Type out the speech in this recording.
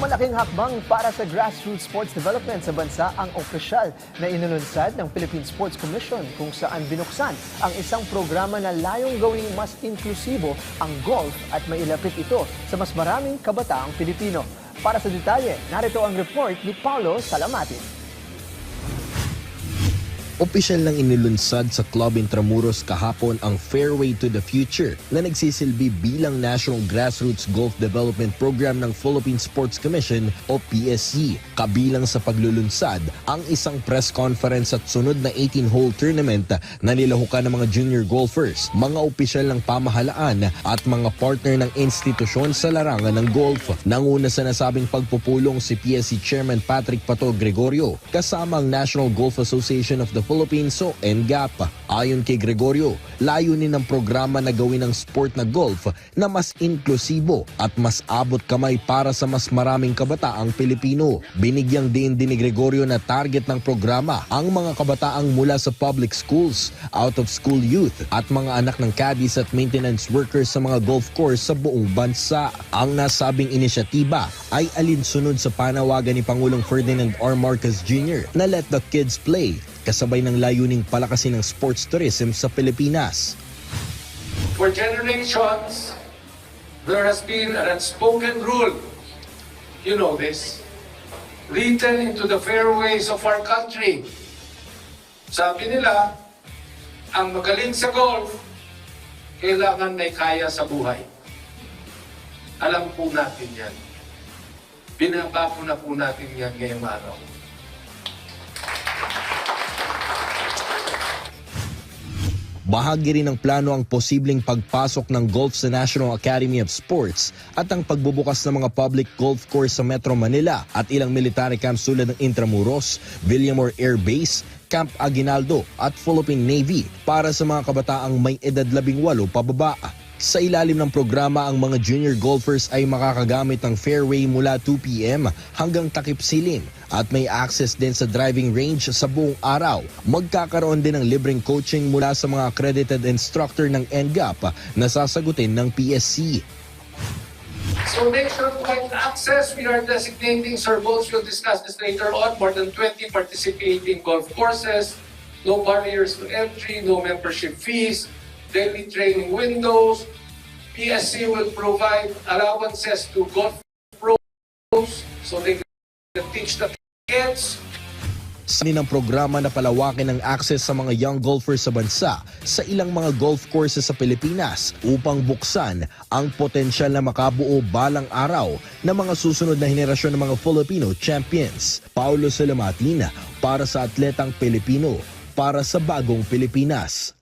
malaking hakbang para sa grassroots sports development sa bansa ang opisyal na inulunsad ng Philippine Sports Commission kung saan binuksan ang isang programa na layong gawing mas inklusibo ang golf at mailapit ito sa mas maraming kabataang Pilipino. Para sa detalye, narito ang report ni Paulo Salamatin. Opisyal nang inilunsad sa Club Intramuros kahapon ang Fairway to the Future na nagsisilbi bilang National Grassroots Golf Development Program ng Philippine Sports Commission o PSC. Kabilang sa paglulunsad ang isang press conference at sunod na 18-hole tournament na nilahukan ng mga junior golfers, mga opisyal ng pamahalaan at mga partner ng institusyon sa larangan ng golf. Nanguna sa nasabing pagpupulong si PSC Chairman Patrick Pato Gregorio kasama ang National Golf Association of the Philippines o NGAP. Ayon kay Gregorio, layunin ng programa na gawin ang sport na golf na mas inklusibo at mas abot kamay para sa mas maraming kabataang Pilipino. Binigyang din ni Gregorio na target ng programa ang mga kabataang mula sa public schools, out-of-school youth at mga anak ng caddies at maintenance workers sa mga golf course sa buong bansa. Ang nasabing inisyatiba ay alinsunod sa panawagan ni Pangulong Ferdinand R. Marcos Jr. na let the kids play, kasabay ng layuning palakasin ng sports tourism sa Pilipinas. For generations, there has been an unspoken rule, you know this, written into the fairways of our country. Sabi nila, ang magaling sa golf, kailangan may kaya sa buhay. Alam po natin yan. Binabago na po natin yan ngayong araw. Bahagi rin ng plano ang posibleng pagpasok ng golf sa National Academy of Sports at ang pagbubukas ng mga public golf course sa Metro Manila at ilang military camps tulad ng Intramuros, Villamor Air Base, Camp Aguinaldo at Philippine Navy para sa mga kabataang may edad 18 pababa. Sa ilalim ng programa, ang mga junior golfers ay makakagamit ng fairway mula 2 p.m. hanggang takip silim at may access din sa driving range sa buong araw. Magkakaroon din ng libreng coaching mula sa mga accredited instructor ng NGAP na sasagutin ng PSC. So nationwide access, we are designating, Sir Bones will discuss this later on, more than 20 participating golf courses, no barriers to entry, no membership fees, daily training windows. PSC will provide allowances to golf pros so they can teach the kids. Sa ng programa na palawakin ang access sa mga young golfers sa bansa sa ilang mga golf courses sa Pilipinas upang buksan ang potensyal na makabuo balang araw ng mga susunod na henerasyon ng mga Filipino champions. Paulo Salamatin para sa Atletang Pilipino, para sa Bagong Pilipinas.